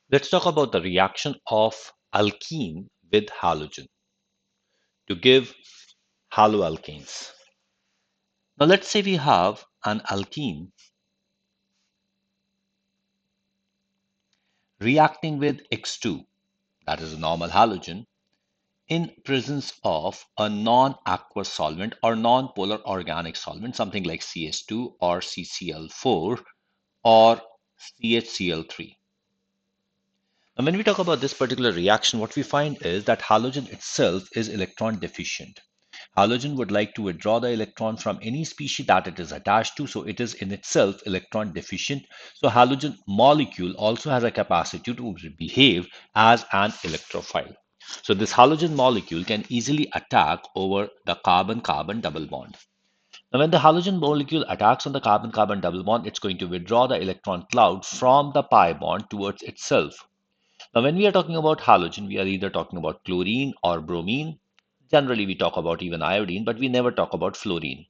Let's talk about the reaction of alkene with halogen to give haloalkanes. Now let's say we have an alkene reacting with X2, that is a normal halogen, in presence of a non-aqueous solvent or non-polar organic solvent, something like CH2 or CCl4 or CHCl3. Now, when we talk about this particular reaction, what we find is that halogen itself is electron deficient. Halogen would like to withdraw the electron from any species that it is attached to, so it is in itself electron deficient. So halogen molecule also has a capacity to behave as an electrophile. So this halogen molecule can easily attack over the carbon-carbon double bond. Now, when the halogen molecule attacks on the carbon-carbon double bond, it's going to withdraw the electron cloud from the pi bond towards itself. Now, when we are talking about halogen, we are either talking about chlorine or bromine. Generally, we talk about even iodine, but we never talk about fluorine.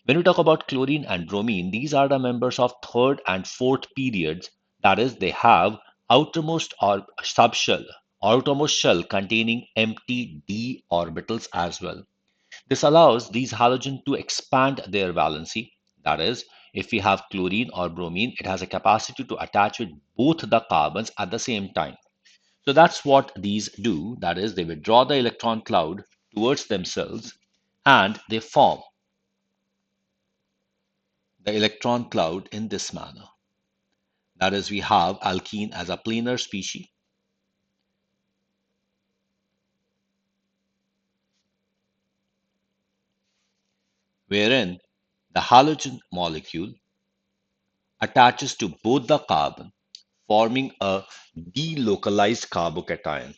When we talk about chlorine and bromine, these are the members of third and fourth periods. That is, they have outermost or subshell, outermost shell containing empty d orbitals as well. This allows these halogen to expand their valency. That is, if we have chlorine or bromine, it has a capacity to attach with both the carbons at the same time. So that's what these do. That is, they withdraw the electron cloud towards themselves and they form the electron cloud in this manner. That is, we have alkene as a planar species, wherein the halogen molecule attaches to both the carbon, forming a delocalized carbocation.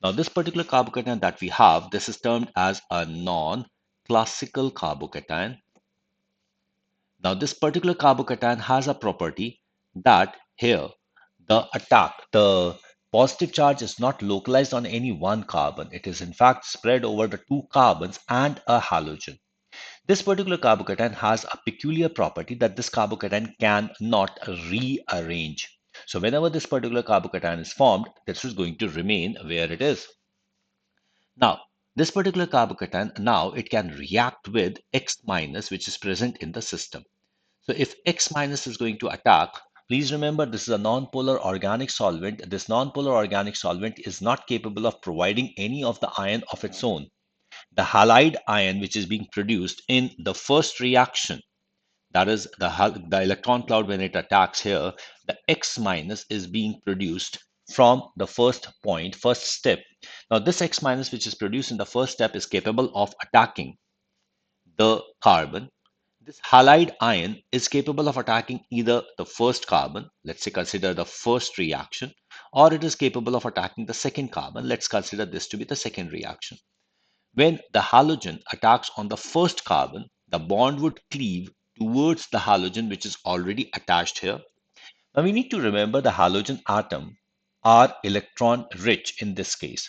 Now, this particular carbocation that we have, this is termed as a non-classical carbocation. Now, this particular carbocation has a property that here the positive charge is not localized on any one carbon. It is in fact spread over the two carbons and a halogen. This particular carbocation has a peculiar property that this carbocation cannot rearrange. So whenever this particular carbocation is formed, this is going to remain where it is. Now, this particular carbocation, now it can react with X minus, which is present in the system. So if X minus is going to attack, please remember this is a nonpolar organic solvent. This nonpolar organic solvent is not capable of providing any of the ion of its own. The halide ion which is being produced in the first reaction, that is the electron cloud when it attacks here, the X minus is being produced from the first point, first step. Now this X minus which is produced in the first step is capable of attacking the carbon. This halide ion is capable of attacking either the first carbon, let's say consider the first reaction, or it is capable of attacking the second carbon. Let's consider this to be the second reaction. When the halogen attacks on the first carbon, the bond would cleave towards the halogen which is already attached here. Now we need to remember the halogen atom are electron rich in this case.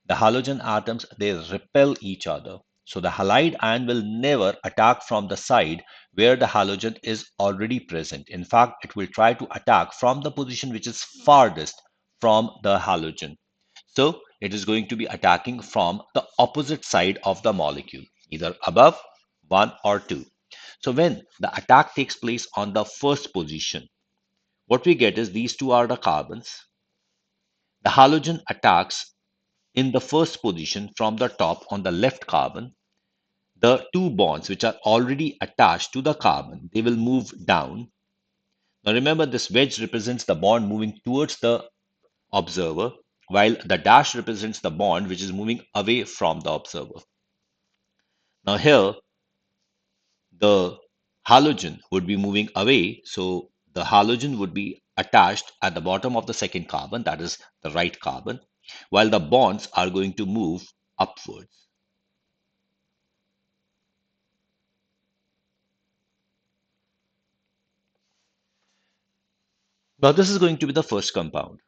The halogen atoms, they repel each other. So the halide ion will never attack from the side where the halogen is already present. In fact, it will try to attack from the position which is farthest from the halogen. So it is going to be attacking from the opposite side of the molecule, either above, one or two. So when the attack takes place on the first position, what we get is these two are the carbons. The halogen attacks in the first position from the top on the left carbon. The two bonds which are already attached to the carbon, they will move down. Now remember this wedge represents the bond moving towards the observer, while the dash represents the bond which is moving away from the observer. Now here the halogen would be moving away, so the halogen would be attached at the bottom of the second carbon, that is the right carbon, while the bonds are going to move upwards. Now this is going to be the first compound.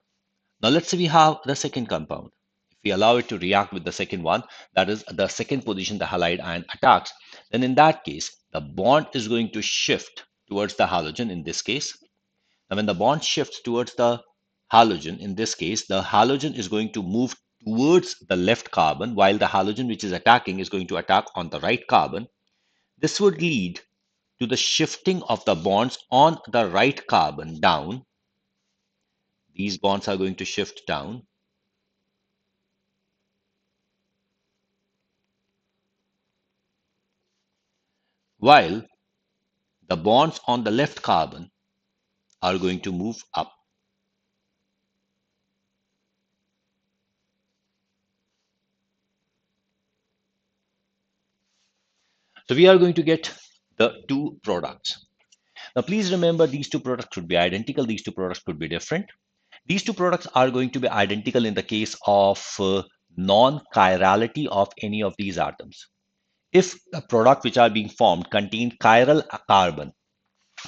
Now let's say we have the second compound. If we allow it to react with the second one, that is the second position the halide ion attacks, then in that case, the bond is going to shift towards the halogen in this case. Now when the bond shifts towards the halogen, in this case, the halogen is going to move towards the left carbon while the halogen which is attacking is going to attack on the right carbon. This would lead to the shifting of the bonds on the right carbon down. These bonds are going to shift down, while the bonds on the left carbon are going to move up. So we are going to get the two products. Now, please remember these two products could be identical, these two products could be different. These two products are going to be identical in the case of non-chirality of any of these atoms. If the product which are being formed contain chiral carbon,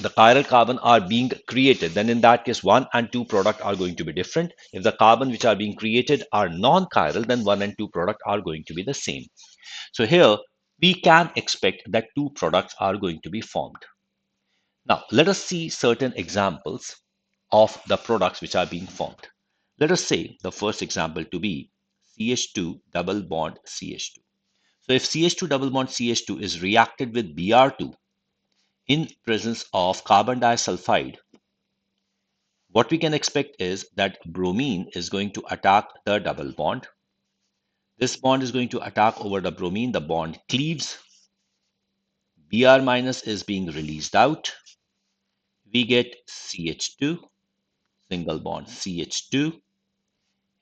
the chiral carbon are being created, then in that case, 1 and 2 product are going to be different. If the carbon which are being created are non-chiral, then 1 and 2 product are going to be the same. So here we can expect that two products are going to be formed. Now, let us see certain examples of the products which are being formed. Let us say the first example to be CH2 double bond CH2. So if CH2 double bond CH2 is reacted with Br2 in presence of carbon disulfide, what we can expect is that bromine is going to attack the double bond. This bond is going to attack over the bromine. The bond cleaves. Br minus is being released out. We get CH2, single bond CH2.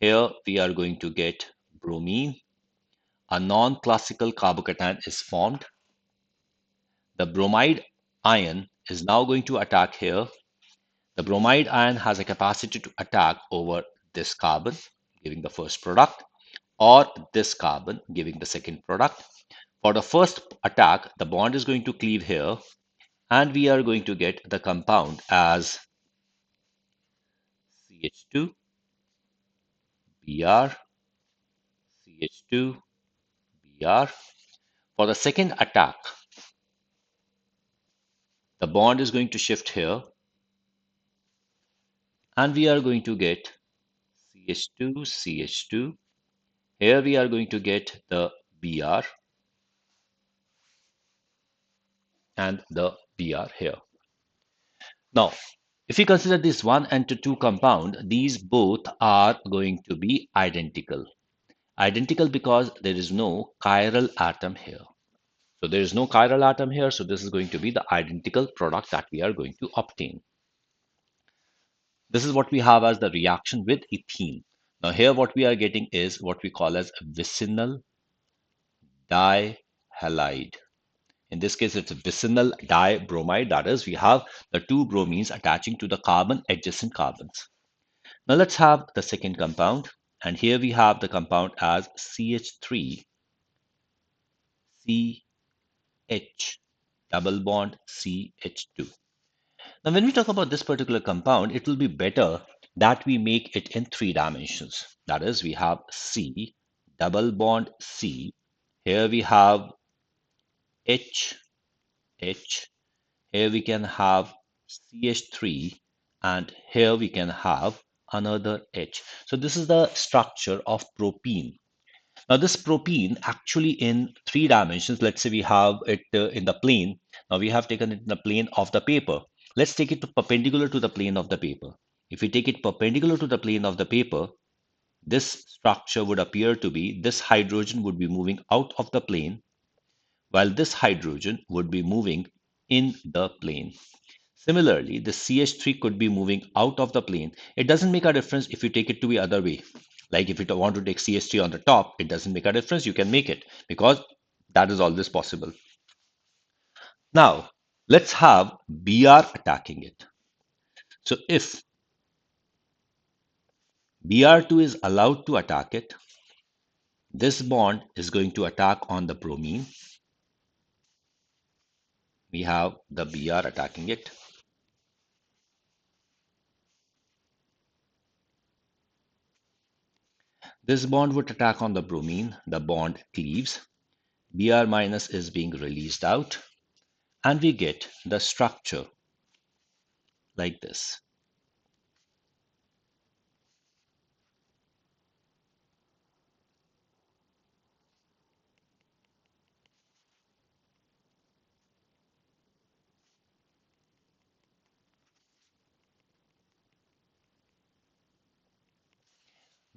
Here we are going to get bromine. A non-classical carbocation is formed. The bromide ion is now going to attack here. The bromide ion has a capacity to attack over this carbon, giving the first product, or this carbon, giving the second product. For the first attack, the bond is going to cleave here, and we are going to get the compound as CH2, Br, CH2, Br. For the second attack, the bond is going to shift here, and we are going to get CH2, CH2. Here we are going to get the Br and the Br here. Now, if you consider this 1 and 2 compound, these both are going to be identical. Identical because there is no chiral atom here. So there is no chiral atom here, so this is going to be the identical product that we are going to obtain. This is what we have as the reaction with ethene. Now here what we are getting is what we call as vicinal dihalide. In this case, it's a vicinal dibromide. That is, we have the two bromines attaching to the carbon adjacent carbons. Now let's have the second compound. And here we have the compound as CH3, CH, double bond CH2. Now when we talk about this particular compound, it will be better that we make it in three dimensions. That is, we have C, double bond C. Here we have H, H. Here we can have CH3, and here we can have another H. So this is the structure of propene. Now this propene actually in three dimensions, let's say we have it in the plane. Now we have taken it in the plane of the paper. Let's take it perpendicular to the plane of the paper. If we take it perpendicular to the plane of the paper, this structure would appear to be, this hydrogen would be moving out of the plane, while this hydrogen would be moving in the plane. Similarly, the CH3 could be moving out of the plane. It doesn't make a difference if you take it to the other way. Like if you want to take CH3 on the top, it doesn't make a difference. You can make it because that is always possible. Now, let's have Br attacking it. So if Br2 is allowed to attack it, this bond is going to attack on the bromine. We have the Br attacking it. This bond would attack on the bromine. The bond cleaves. Br minus is being released out, and we get the structure like this.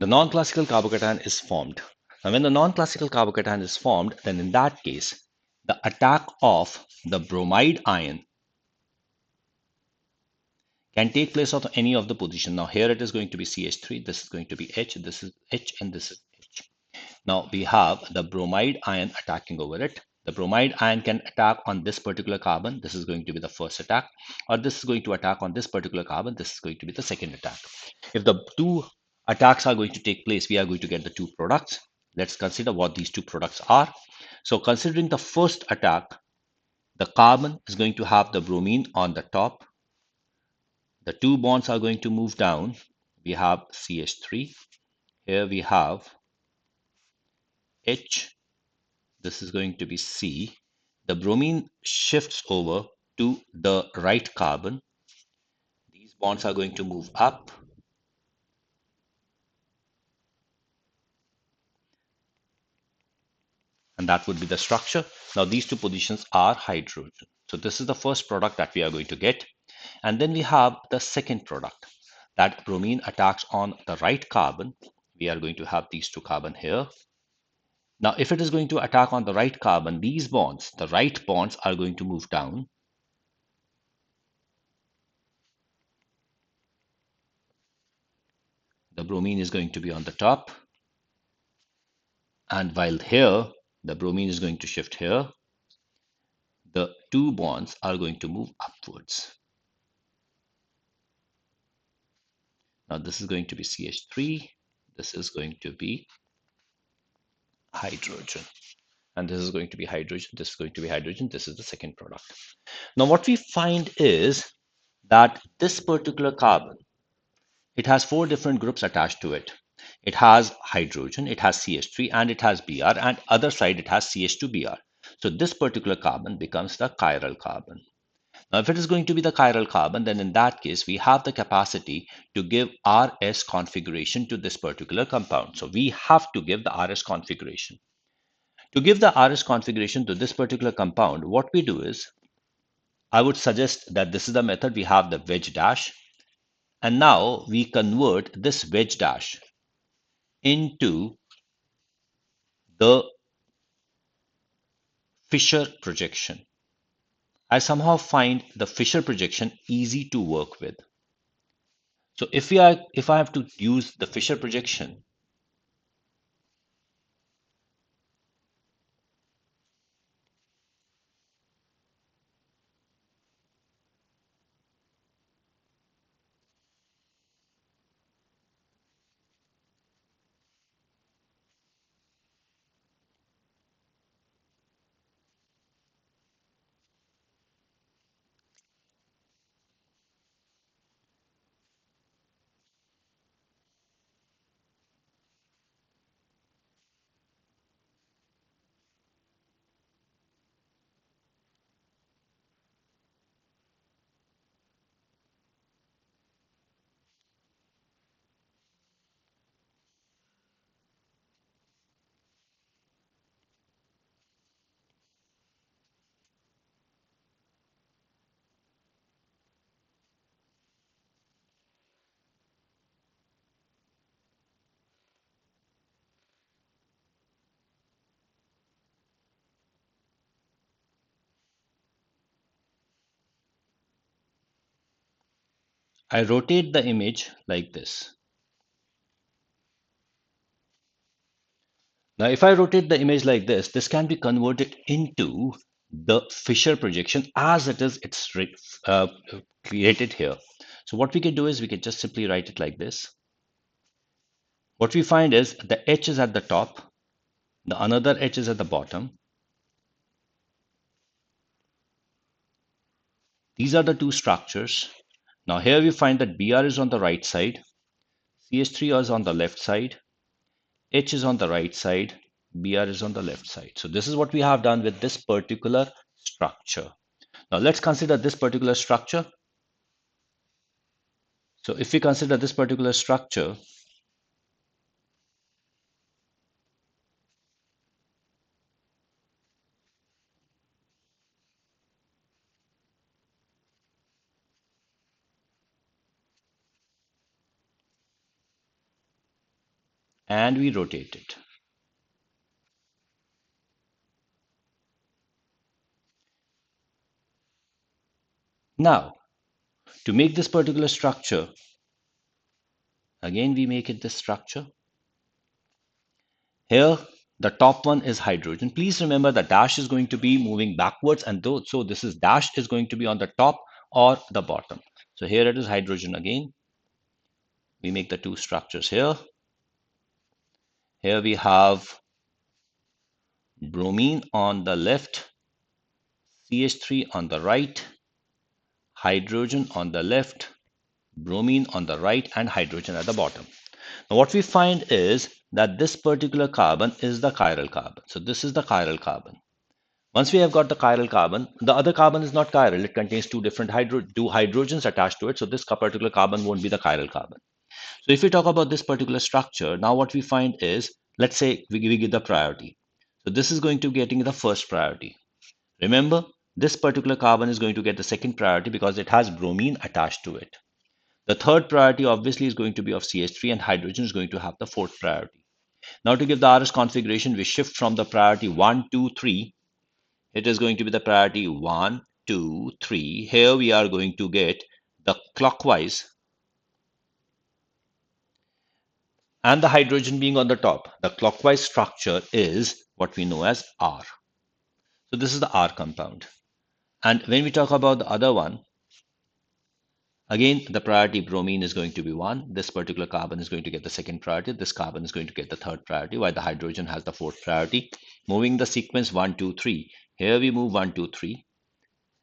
the non-classical carbocation is formed. Now, when the non-classical carbocation is formed, then in that case, the attack of the bromide ion can take place at any of the position. Now, here it is going to be CH3, this is going to be H, this is H, and this is H. Now, we have the bromide ion attacking over it. The bromide ion can attack on this particular carbon. This is going to be the first attack, or this is going to attack on this particular carbon. This is going to be the second attack. If the two attacks are going to take place, we are going to get the two products. Let's consider what these two products are. So considering the first attack, the carbon is going to have the bromine on the top. The two bonds are going to move down. We have CH3. Here we have H. This is going to be C. The bromine shifts over to the right carbon. These bonds are going to move up. And that would be the structure. Now these two positions are hydrogen. So this is the first product that we are going to get. And then we have the second product. That bromine attacks on the right carbon. We are going to have these two carbon here. Now, if it is going to attack on the right carbon, these bonds, the right bonds are going to move down. The bromine is going to be on the top. And while here, the bromine is going to shift here, the two bonds are going to move upwards. Now, this is going to be CH3. This is going to be hydrogen. And this is going to be hydrogen. This is going to be hydrogen. This is the second product. Now, what we find is that this particular carbon, it has four different groups attached to it. It has hydrogen, it has CH3, and it has Br, and other side it has CH2Br. So this particular carbon becomes the chiral carbon. Now, if it is going to be the chiral carbon, then in that case, we have the capacity to give RS configuration to this particular compound. So we have to give the RS configuration. To give the RS configuration to this particular compound, what we do is, I would suggest that this is the method. We have the wedge dash, and now we convert this wedge dash into the Fisher projection. I somehow find the Fisher projection easy to work with. So if I have to use the Fisher projection, I rotate the image like this. Now, if I rotate the image like this can be converted into the Fisher projection as it is uh, created here. So what we can do is we can just simply write it like this. What we find is the H is at the top, the another H is at the bottom. These are the two structures. Now here we find that Br is on the right side, CH3 is on the left side, H is on the right side, Br is on the left side. So this is what we have done with this particular structure. Now let's consider this particular structure. So if we consider this particular structure, and we rotate it. Now, to make this particular structure, again we make it this structure. Here, the top one is hydrogen. Please remember the dash is going to be moving backwards, and though so this is dash is going to be on the top or the bottom. So here it is hydrogen again. We make the two structures here. Here we have bromine on the left, CH3 on the right, hydrogen on the left, bromine on the right, and hydrogen at the bottom. Now, what we find is that this particular carbon is the chiral carbon. So this is the chiral carbon. Once we have got the chiral carbon, the other carbon is not chiral. It contains two hydrogens attached to it. So this particular carbon won't be the chiral carbon. So if we talk about this particular structure, now what we find is, let's say we give the priority. So this is going to be getting the first priority. Remember, this particular carbon is going to get the second priority because it has bromine attached to it. The third priority obviously is going to be of CH3, and hydrogen is going to have the fourth priority. Now to give the RS configuration, we shift from the priority 1, 2, 3. It is going to be the priority 1, 2, 3. Here we are going to get the clockwise and the hydrogen being on the top. The clockwise structure is what we know as R. So this is the R compound. And when we talk about the other one, again, the priority bromine is going to be 1. This particular carbon is going to get the second priority. This carbon is going to get the third priority, while the hydrogen has the fourth priority. Moving the sequence 1, 2, 3. Here we move 1, 2, 3.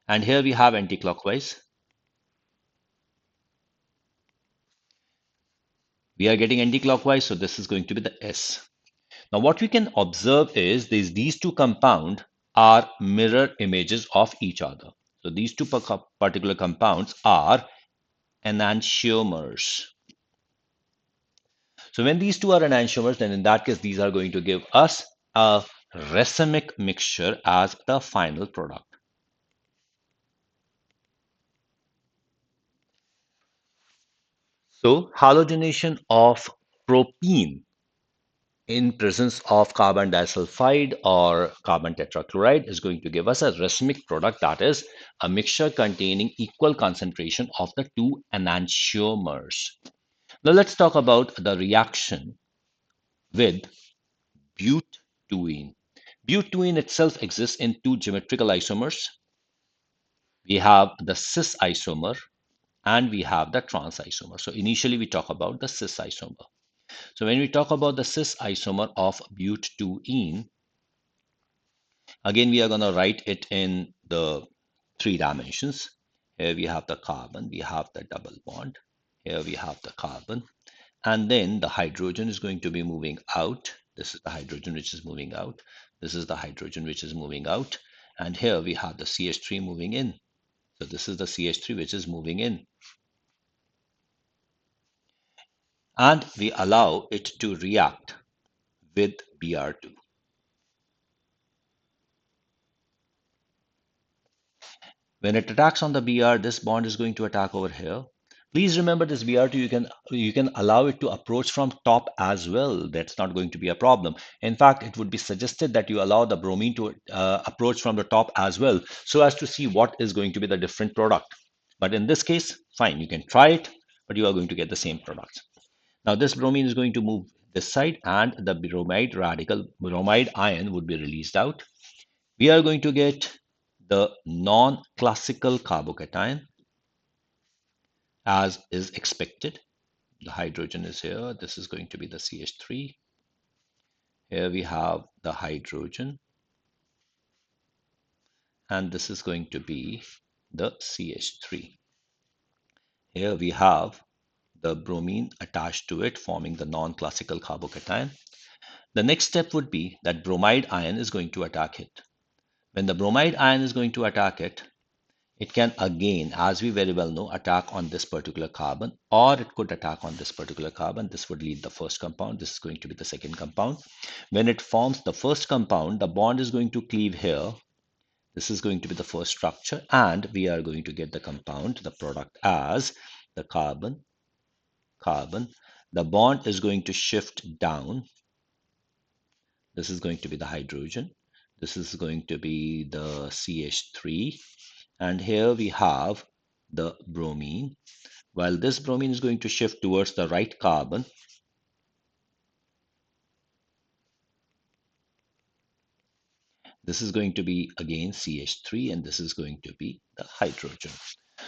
And here we have anti-clockwise. We are getting anti-clockwise, so this is going to be the S. Now, what we can observe is these two compounds are mirror images of each other. So these two particular compounds are enantiomers. So when these two are enantiomers, then in that case, these are going to give us a racemic mixture as the final product. So halogenation of propene in presence of carbon disulfide or carbon tetrachloride is going to give us a racemic product, that is a mixture containing equal concentration of the two enantiomers. Now let's talk about the reaction with butene. Butene itself exists in two geometrical isomers. We have the cis isomer and we have the trans isomer. So initially we talk about the cis isomer. So when we talk about the cis isomer of butene, again we are going to write it in the three dimensions. Here we have the carbon, we have the double bond. Here we have the carbon, and then the hydrogen is going to be moving out. This is the hydrogen which is moving out. This is the hydrogen which is moving out. And here we have the CH3 moving in. So this is the CH3 which is moving in. And we allow it to react with Br2. When it attacks on the Br, this bond is going to attack over here. Please remember this Br2, you can allow it to approach from top as well. That's not going to be a problem. In fact, it would be suggested that you allow the bromine to approach from the top as well, so as to see what is going to be the different product. But in this case, fine, you can try it, but you are going to get the same products. Now this bromine is going to move this side, and the bromide ion would be released out. We are going to get the non-classical carbocation as is expected. The hydrogen is here. This is going to be the CH3. Here we have the hydrogen, and this is going to be the CH3. Here we have the bromine attached to it, forming the non-classical carbocation. The next step would be that bromide ion is going to attack it. When the bromide ion is going to attack it, it can again, as we very well know, attack on this particular carbon, or it could attack on this particular carbon. This would lead the first compound. This is going to be the second compound. When it forms the first compound, the bond is going to cleave here. This is going to be the first structure, and we are going to get the compound, the product, as the carbon, carbon, The bond is going to shift down. This is going to be the hydrogen. This is going to be the CH3. And here we have the bromine. While this bromine is going to shift towards the right carbon, this is going to be again CH3 and this is going to be the hydrogen.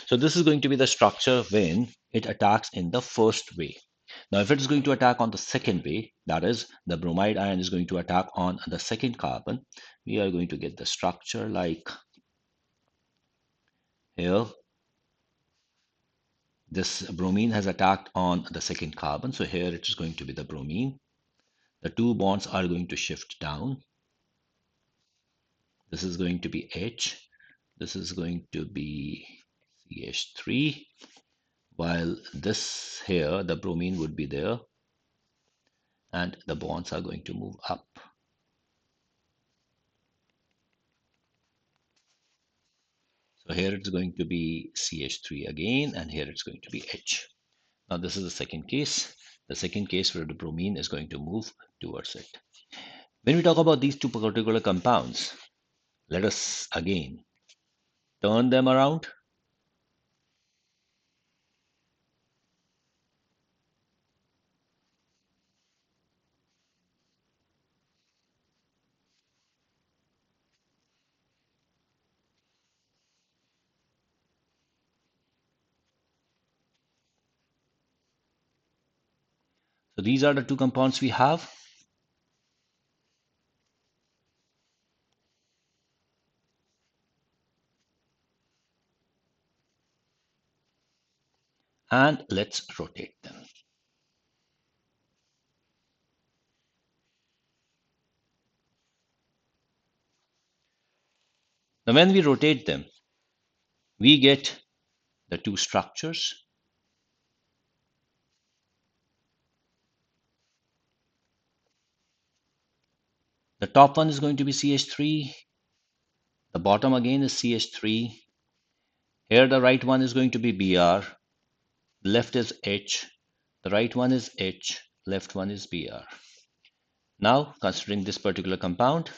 So this is going to be the structure when it attacks in the first way. Now, if it is going to attack on the second way, that is, the bromide ion is going to attack on the second carbon, we are going to get the structure like here. This bromine has attacked on the second carbon, so here it is going to be the bromine. The two bonds are going to shift down. This is going to be H. This is going to be CH3. While this here, the bromine would be there, and the bonds are going to move up. So here it's going to be CH3 again, and here it's going to be H. Now this is the second case. The second case where the bromine is going to move towards it. When we talk about these two particular compounds, let us again turn them around. So these are the two compounds we have. And let's rotate them. Now when we rotate them, we get the two structures. The top one is going to be CH3. The bottom again is CH3. Here the right one is going to be Br. The left is H. The right one is H. Left one is Br. Now considering this particular compound,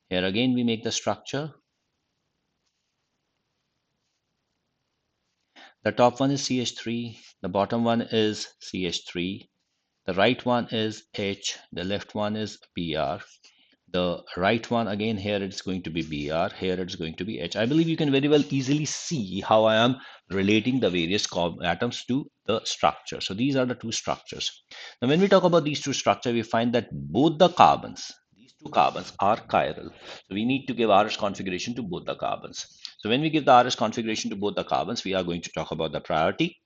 here again we make the structure. The top one is CH3. The bottom one is CH3. The right one is H. The left one is Br. The right one again, here it's going to be Br, here it's going to be H. I believe you can very well easily see how I am relating the various atoms to the structure. So these are the two structures. Now when we talk about these two structures, we find that both the carbons, these two carbons are chiral. So we need to give RS configuration to both the carbons. So when we give the RS configuration to both the carbons, we are going to talk about the priority.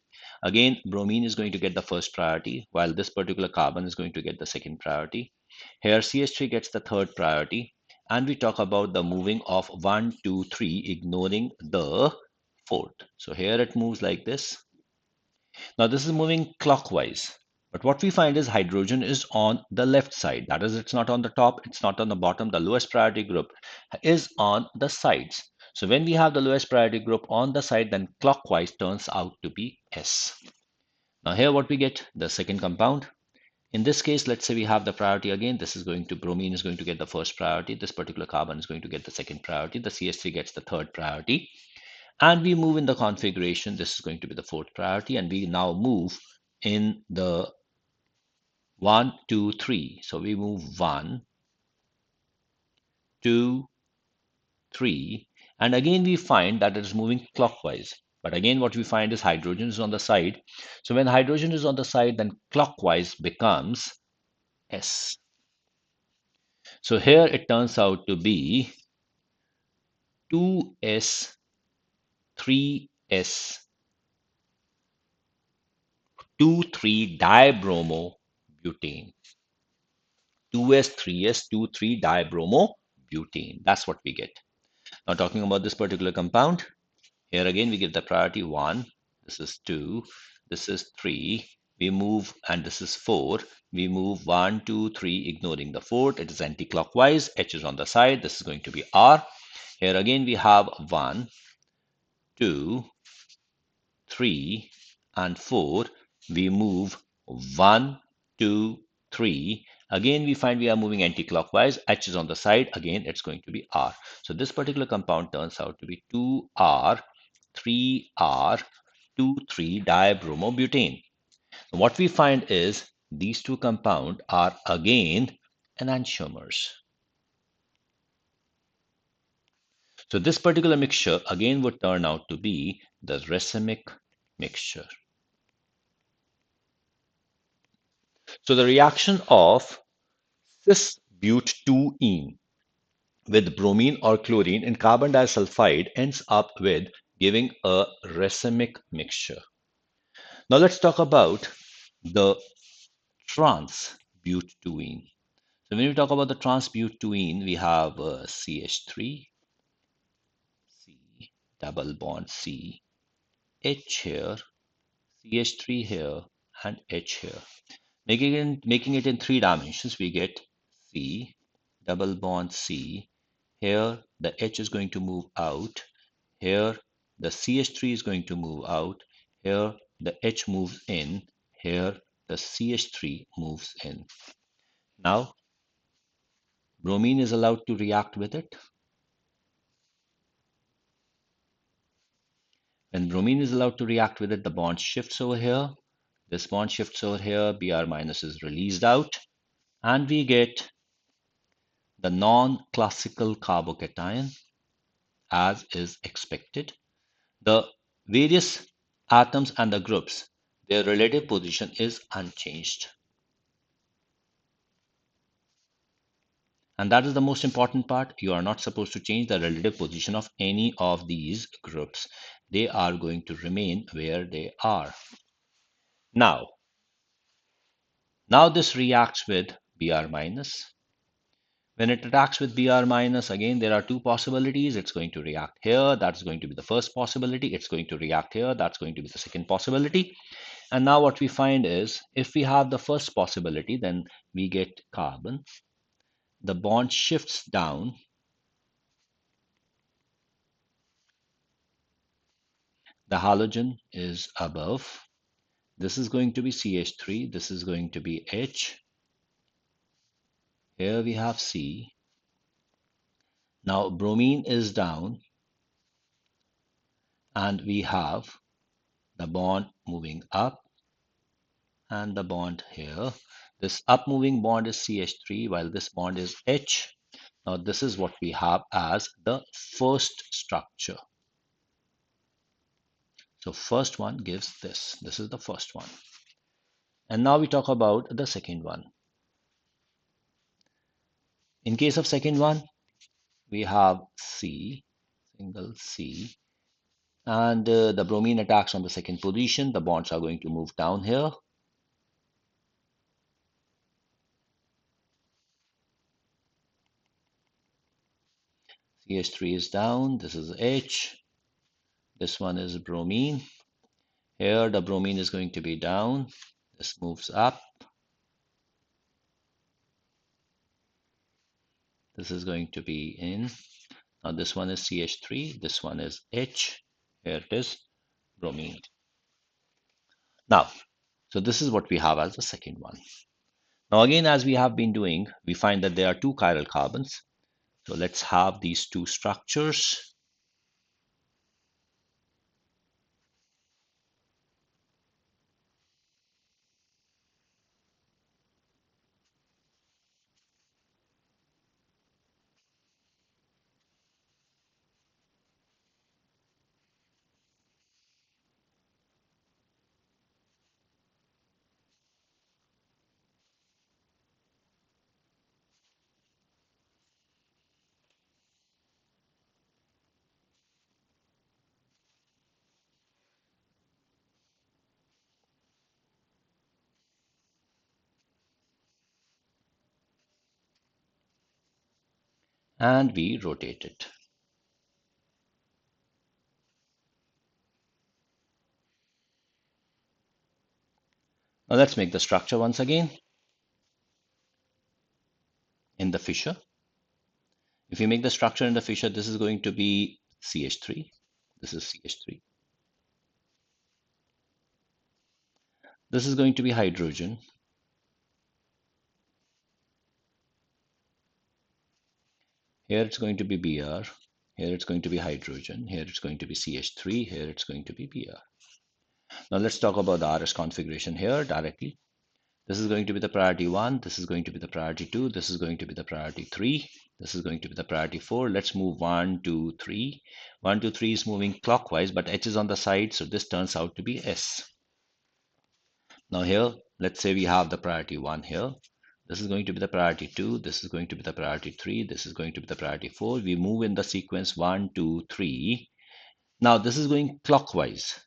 Again, bromine is going to get the first priority, while this particular carbon is going to get the second priority. Here CH3 gets the third priority, and we talk about the moving of 1, 2, 3, ignoring the fourth. So here it moves like this. Now this is moving clockwise. But what we find is hydrogen is on the left side. That is, it's not on the top, it's not on the bottom. The lowest priority group is on the sides. So when we have the lowest priority group on the side, then clockwise turns out to be S. Now here what we get, the second compound. In this case, let's say we have the priority again. This is going to, bromine is going to get the first priority. This particular carbon is going to get the second priority. The CH3 gets the third priority. And we move in the configuration. This is going to be the fourth priority. And we now move in the 1, 2, 3. So we move 1, 2, 3. And again, we find that it is moving clockwise. But again, what we find is hydrogen is on the side. So when hydrogen is on the side, then clockwise becomes S. So here it turns out to be 2s, 3s, 2,3-dibromobutane. 2s, 3s, 2,3-dibromobutane. That's what we get. Now talking about this particular compound, here again we give the priority 1, this is 2, this is 3, we move, and this is 4. We move 1, 2, 3, ignoring the fourth. It is anti-clockwise. H is on the side. This is going to be R. Here again we have 1, 2, 3, and 4. We move One, two, three. Again, we find we are moving anti-clockwise. H is on the side. Again, it's going to be R. So this particular compound turns out to be 2R, 3R, 2,3-dibromobutane. What we find is these two compounds are again enantiomers. So this particular mixture again would turn out to be the racemic mixture. So the reaction of cis-butene with bromine or chlorine in carbon disulfide ends up with giving a racemic mixture. Now let's talk about the trans-butene. So when we talk about the trans-butene, we have CH3, C, double bond C, H here, CH3 here, and H here. Making it in three dimensions, we get C, double bond C. Here, the H is going to move out. Here, the CH3 is going to move out. Here, the H moves in. Here, the CH3 moves in. Now, bromine is allowed to react with it. When bromine is allowed to react with it, the bond shifts over here. This bond shifts over here. Br minus is released out. And we get the non-classical carbocation as is expected. The various atoms and the groups, their relative position is unchanged. And that is the most important part. You are not supposed to change the relative position of any of these groups. They are going to remain where they are. Now, now this reacts with Br minus. When it reacts with Br minus, again, there are two possibilities. It's going to react here. That's going to be the first possibility. It's going to react here. That's going to be the second possibility. And now what we find is if we have the first possibility, then we get carbon. The bond shifts down. The halogen is above. This is going to be CH3. This is going to be H. Here we have C. Now bromine is down. And we have the bond moving up and the bond here. This up moving bond is CH3 while this bond is H. Now this is what we have as the first structure. So first one gives this. This is the first one. And now we talk about the second one. In case of second one, we have C, single C, and the bromine attacks on the second position. The bonds are going to move down here. CH3 is down. This is H. This one is bromine. Here the bromine is going to be down. This moves up. This is going to be in. Now this one is CH3. This one is H. Here it is, bromine. Now, so this is what we have as the second one. Now again, as we have been doing, we find that there are two chiral carbons. So let's have these two structures. And we rotate it. Now let's make the structure once again in the fissure. If you make the structure in the fissure, this is going to be CH3. This is CH3. This is going to be hydrogen. Here it's going to be Br. Here it's going to be hydrogen. Here it's going to be CH3. Here it's going to be Br. Now let's talk about the RS configuration here directly. This is going to be the priority 1. This is going to be the priority 2. This is going to be the priority 3. This is going to be the priority 4. Let's move 1, 2, 3. 1, 2, 3 is moving clockwise, but H is on the side, so this turns out to be S. Now here, let's say we have the priority 1 here. This is going to be the priority 2. This is going to be the priority 3. This is going to be the priority 4. We move in the sequence 1, 2, 3. Now this is going clockwise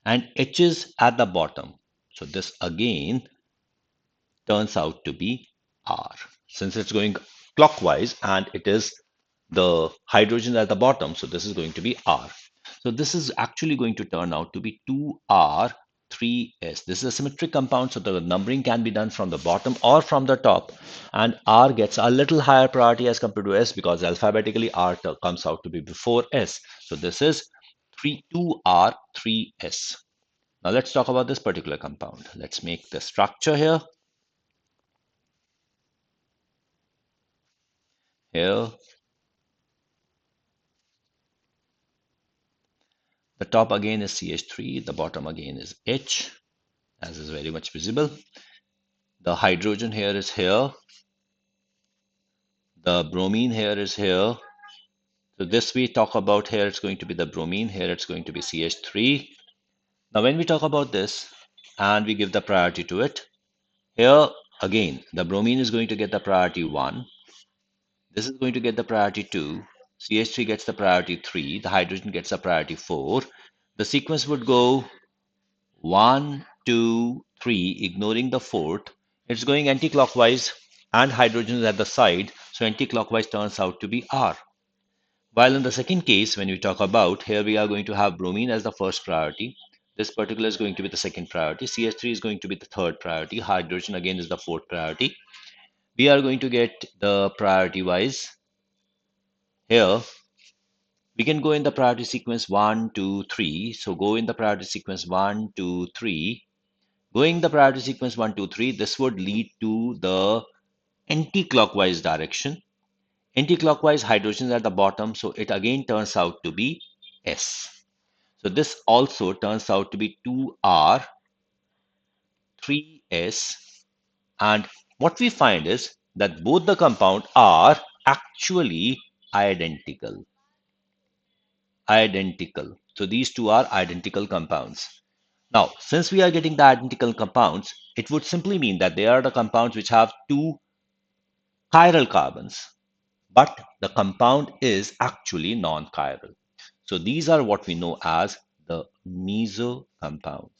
and H is at the bottom. So this again turns out to be R. Since it's going clockwise and it is the hydrogen at the bottom, so this is going to be R. So this is actually going to turn out to be 2R 3S. This is a symmetric compound, so the numbering can be done from the bottom or from the top, and R gets a little higher priority as compared to S because alphabetically R comes out to be before S. So this is 2R 3S. Now let's talk about this particular compound. Let's make the structure here. Here, the top again is CH3, the bottom again is H, as is very much visible. The hydrogen here is here. The bromine here is here. So this we talk about here, it's going to be the bromine. Here it's going to be CH3. Now when we talk about this and we give the priority to it, here again, the bromine is going to get the priority 1. This is going to get the priority 2. CH3 gets the priority 3. The hydrogen gets the priority 4. The sequence would go 1, 2, 3, ignoring the fourth. It's going anti-clockwise and hydrogen is at the side, so anti-clockwise turns out to be R. While in the second case, when we talk about, here we are going to have bromine as the first priority. This particular is going to be the second priority. CH3 is going to be the third priority. Hydrogen again is the fourth priority. We are going to get the priority wise. Here, we can go in the priority sequence 1, 2, 3. So go in the priority sequence 1, 2, 3. Going the priority sequence 1, 2, 3, this would lead to the anti-clockwise direction. Anti-clockwise hydrogen is at the bottom, so it again turns out to be S. So this also turns out to be 2R, 3S. And what we find is that both the compound are actually identical. Identical. So these two are identical compounds. Now, since we are getting the identical compounds, it would simply mean that they are the compounds which have two chiral carbons, but the compound is actually non-chiral. So these are what we know as the meso compounds.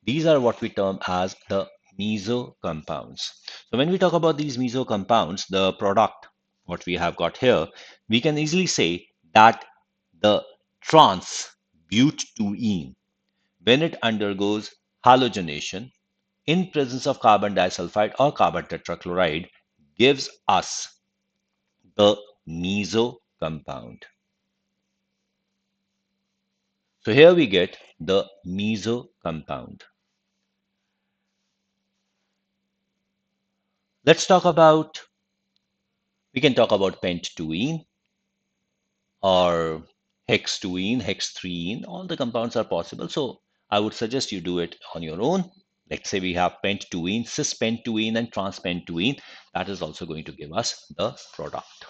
These are what we term as the meso compounds. So when we talk about these meso compounds, the product, what we have got here, we can easily say that the trans butene, when it undergoes halogenation in presence of carbon disulfide or carbon tetrachloride, gives us the meso compound. So here we get the meso compound. Let's talk about, we can talk about pent-2ene or hex-2ene, hex-3ene. All the compounds are possible. So I would suggest you do it on your own. Let's say we have pent-2ene, cis-pent-2ene, and trans-pent-2ene. That is also going to give us the product.